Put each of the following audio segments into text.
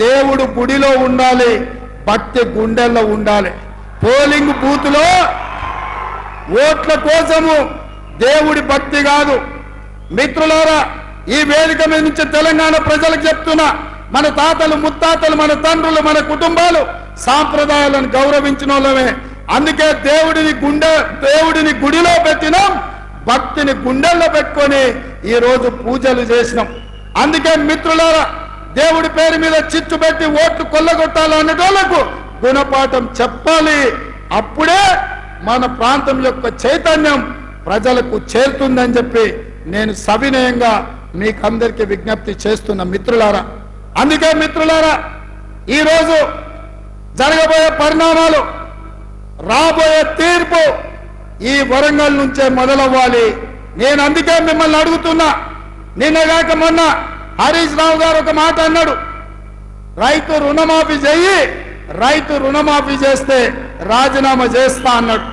దేవుడు గుడిలో ఉండాలి, భక్తి గుండెల్లో ఉండాలి. పోలింగ్ బూత్లో ఓట్ల కోసము దేవుడి భక్తి కాదు. మిత్రులారా, ఈ వేదిక మీద నుంచి తెలంగాణ ప్రజలకు చెప్తున్నా, మన తాతలు ముత్తాతలు మన తండ్రులు మన కుటుంబాలు సాంప్రదాయాలను గౌరవించిన వాళ్ళమే. అందుకే దేవుడిని గుడిలో పెట్టినాం, భక్తిని గుండెల్లో పెట్టుకొని ఈ రోజు పూజలు చేసినాం. అందుకే మిత్రులారా, దేవుడి పేరు మీద చిచ్చు పెట్టి ఓట్లు కొల్లగొట్టాలనేటోళ్లకు గుణపాఠం చెప్పాలి. అప్పుడే మన ప్రాంతం యొక్క చైతన్యం ప్రజలకు చేరుతుందని చెప్పి నేను సవినయంగా మీకందరికీ విజ్ఞప్తి చేస్తున్న మిత్రులారా. అందుకే మిత్రులారా, ఈరోజు జరగబోయే పరిణామాలు, రాబోయే తీర్పు ఈ వరంగల్ నుంచే మొదలవ్వాలి. నేను అందుకే మిమ్మల్ని అడుగుతున్నా. నిన్నగాక మొన్న హరీష్ రావు గారు ఒక మాట అన్నాడు, రైతు రుణమాఫీ చెయ్యి, రైతు రుణమాఫీ చేస్తే రాజీనామా చేస్తా అన్నాడు.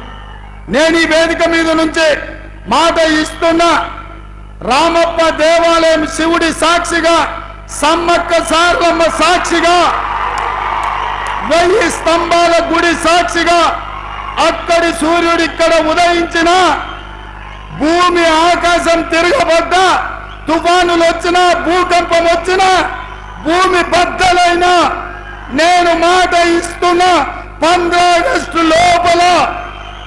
నేను ఈ వేదిక మీద నుంచి మాట ఇస్తున్నా, రామప్ప దేవాలయం శివుడి సాక్షిగా, సమ్మక్క సారలమ్మ సాక్షిగా, 1000 స్తంభాల గుడి సాక్షిగా, అక్కడి సూర్యుడు ఇక్కడ ఉదయించిన, భూమి ఆకాశం తిరగబడ్డా, తుఫానులు వచ్చినా, భూకంపం వచ్చినా, భూమి బద్దలైనా, నేను మాట ఇస్తున్నా, 15 ఆగస్టు లోపల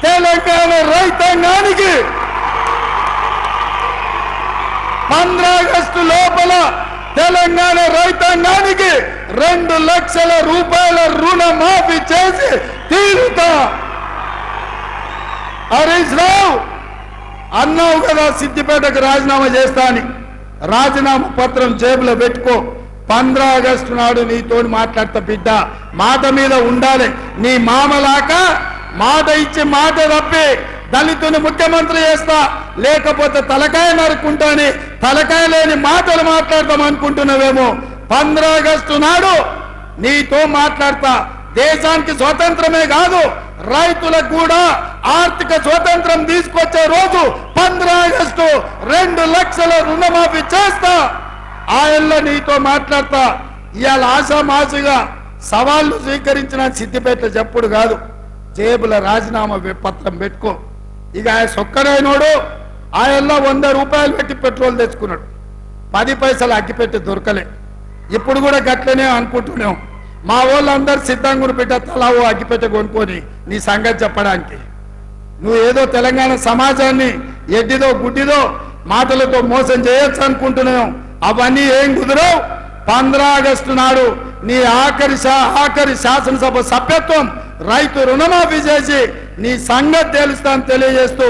తెలంగాణ రైతాంగానికి 15 ఆగస్టు లోపల తెలంగాణ రైతాంగానికి 2 లక్షల రూపాయల రుణమాఫీ చేసి తీరుతా. హరీష్ రావు అన్నావు కదా సిద్దిపేటకు రాజీనామా చేస్తా అని, రాజీనామా పత్రం జేబులో పెట్టుకో. 15 ఆగస్టు నాడు నీతోని మాట్లాడతా బిడ్డ, మాట మీద ఉండాలి. నీ మామలాక మాట ఇచ్చి మాట తప్పి దళితుని ముఖ్యమంత్రి చేస్తా, లేకపోతే తలకాయ నరుకుంటాని తలకాయ లేని మాటలు మాట్లాడతాం అనుకుంటున్నావేమో. 15 ఆగస్టు నాడు నీతో మాట్లాడతా. దేశానికి స్వతంత్రమే కాదు, రైతులకు కూడా ఆర్థిక స్వతంత్రం తీసుకొచ్చే రోజు 15 ఆగస్టు 2 లక్షల రుణమాఫీ చేస్తా. ఆయనలో నీతో మాట్లాడతా. ఇవాళ ఆశామాసిగా సవాళ్లు స్వీకరించిన సిద్దిపేట చెప్పుడు కాదు, జేబుల రాజీనామా పత్రం పెట్టుకో. ఇక ఆయన సొక్కడైనోడు ఆయనలో 100 రూపాయలు పెట్టి పెట్రోల్ తెచ్చుకున్నాడు, 10 పైసలు అగ్గిపెట్టి దొరకలే. ఇప్పుడు కూడా గట్లనే అనుకుంటున్నాం. మా వాళ్ళందరూ సిద్ధంగుని బిడ్డ తలావు అగ్గిపెట్టి కొనుక్కొని నీ సంగతి చెప్పడానికి. నువ్వు ఏదో తెలంగాణ సమాజాన్ని ఎడ్డిదో గుడ్డిదో మాటలతో మోసం చేయొచ్చు అనుకుంటున్నాం. అవన్నీ ఏం కుదరవు. 15 ఆగస్టు నాడు నీ ఆఖరి శాసనసభ సభ్యత్వం రైతు రుణమాఫీ చేసి నీ సంగతి తెలుస్తా అని తెలియజేస్తూ